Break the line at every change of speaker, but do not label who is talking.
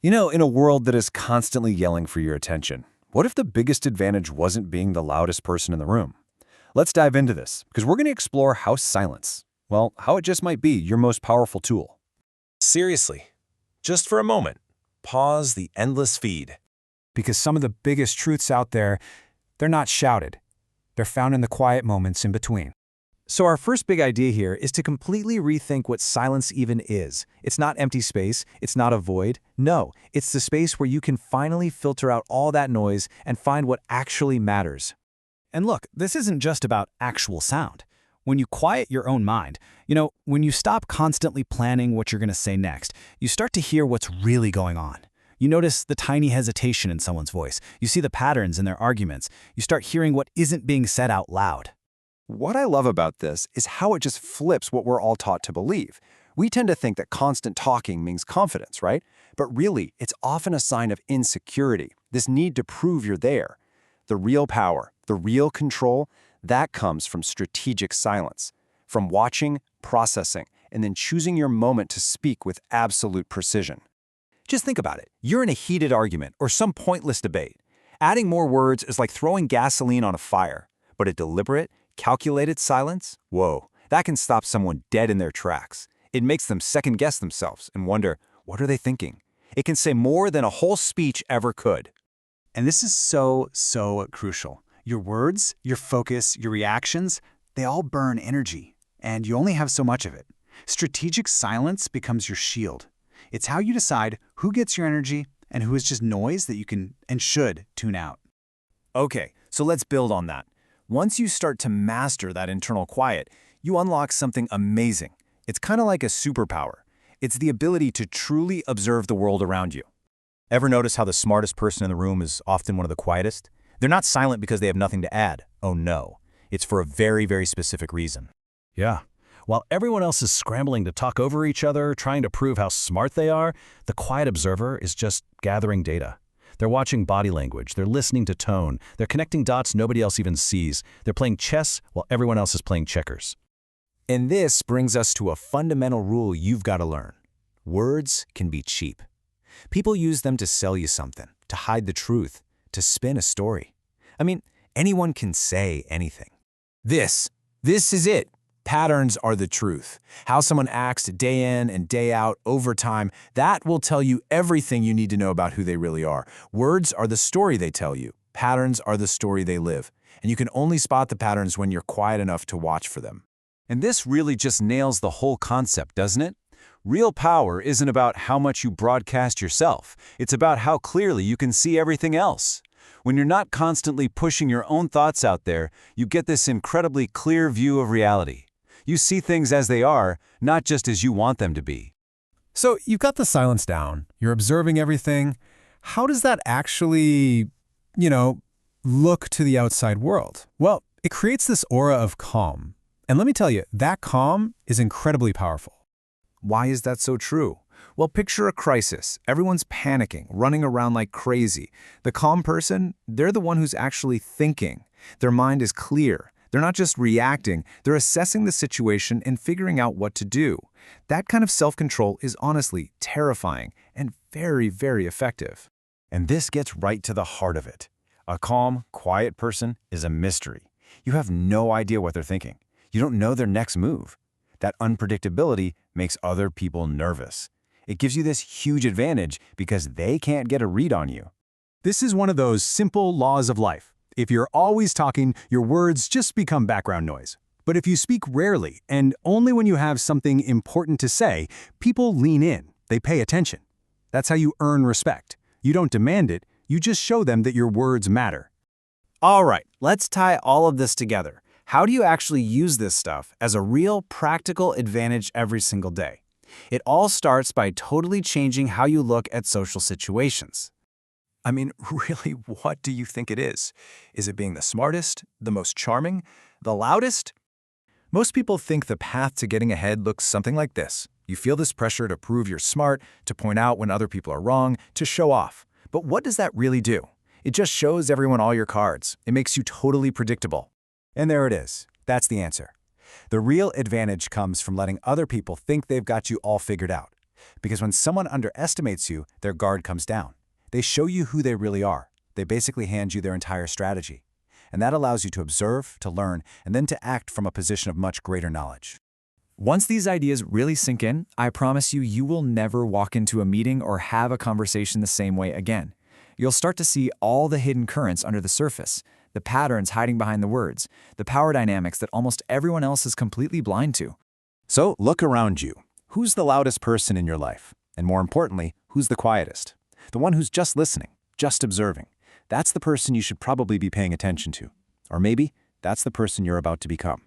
In a world that is constantly yelling for your attention, what if the biggest advantage wasn't being the loudest person in the room? Let's dive into this, because we're going to explore how silence, well, how it just might be your most powerful tool.
Seriously, just for a moment, pause the endless feed.
Because some of the biggest truths out there, they're not shouted. They're found in the quiet moments in between.
So our first big idea here is to completely rethink what silence even is. It's not empty space, it's not a void. No, it's the space where you can finally filter out all that noise and find what actually matters.
And look, this isn't just about actual sound. When you quiet your own mind, when you stop constantly planning what you're going to say next, you start to hear what's really going on. You notice the tiny hesitation in someone's voice. You see the patterns in their arguments. You start hearing what isn't being said out loud.
What I love about this is how it just flips what we're all taught to believe. We tend to think that constant talking means confidence, right? But really, it's often a sign of insecurity, this need to prove you're there. The real power, the real control, that comes from strategic silence, from watching, processing, and then choosing your moment to speak with absolute precision.
Just think about it. You're in a heated argument or some pointless debate. Adding more words is like throwing gasoline on a fire, but a deliberate, calculated silence? Whoa, that can stop someone dead in their tracks. It makes them second-guess themselves and wonder, what are they thinking? It can say more than a whole speech ever could.
And this is so crucial. Your words, your focus, your reactions, they all burn energy, and you only have so much of it. Strategic silence becomes your shield. It's how you decide who gets your energy and who is just noise that you can and should tune out.
Okay, so let's build on that. Once you start to master that internal quiet, you unlock something amazing. It's kind of like a superpower. It's the ability to truly observe the world around you. Ever notice how the smartest person in the room is often one of the quietest? They're not silent because they have nothing to add. Oh no. It's for a very specific reason.
Yeah. While everyone else is scrambling to talk over each other, trying to prove how smart they are, the quiet observer is just gathering data. They're watching body language, they're listening to tone, they're connecting dots nobody else even sees, they're playing chess while everyone else is playing checkers.
And this brings us to a fundamental rule you've got to learn. Words can be cheap. People use them to sell you something, to hide the truth, to spin a story. I mean, anyone can say anything. This is it. Patterns are the truth. How someone acts day in and day out over time, that will tell you everything you need to know about who they really are. Words are the story they tell you. Patterns are the story they live. And you can only spot the patterns when you're quiet enough to watch for them.
And this really just nails the whole concept, doesn't it? Real power isn't about how much you broadcast yourself. It's about how clearly you can see everything else. When you're not constantly pushing your own thoughts out there, you get this incredibly clear view of reality. You see things as they are, not just as you want them to be.
So you've got the silence down. You're observing everything. How does that actually, look to the outside world? Well, it creates this aura of calm. And let me tell you, that calm is incredibly powerful.
Why is that so true? Well, picture a crisis. Everyone's panicking, running around like crazy. The calm person, they're the one who's actually thinking. Their mind is clear. They're not just reacting, they're assessing the situation and figuring out what to do. That kind of self-control is honestly terrifying and very effective.
And this gets right to the heart of it. A calm, quiet person is a mystery. You have no idea what they're thinking. You don't know their next move. That unpredictability makes other people nervous. It gives you this huge advantage because they can't get a read on you.
This is one of those simple laws of life. If you're always talking, your words just become background noise. But if you speak rarely and only when you have something important to say, people lean in, they pay attention. That's how you earn respect. You don't demand it, you just show them that your words matter.
All right, let's tie all of this together. How do you actually use this stuff as a real practical advantage every single day? It all starts by totally changing how you look at social situations. I mean, really, what do you think it is? Is it being the smartest, the most charming, the loudest? Most people think the path to getting ahead looks something like this. You feel this pressure to prove you're smart, to point out when other people are wrong, to show off. But what does that really do? It just shows everyone all your cards. It makes you totally predictable. And there it is. That's the answer. The real advantage comes from letting other people think they've got you all figured out.
Because when someone underestimates you, their guard comes down. They show you who they really are. They basically hand you their entire strategy. And that allows you to observe, to learn, and then to act from a position of much greater knowledge.
Once these ideas really sink in, I promise you, you will never walk into a meeting or have a conversation the same way again. You'll start to see all the hidden currents under the surface, the patterns hiding behind the words, the power dynamics that almost everyone else is completely blind to.
So look around you. Who's the loudest person in your life? And more importantly, who's the quietest? The one who's just listening, just observing. That's the person you should probably be paying attention to. Or maybe that's the person you're about to become.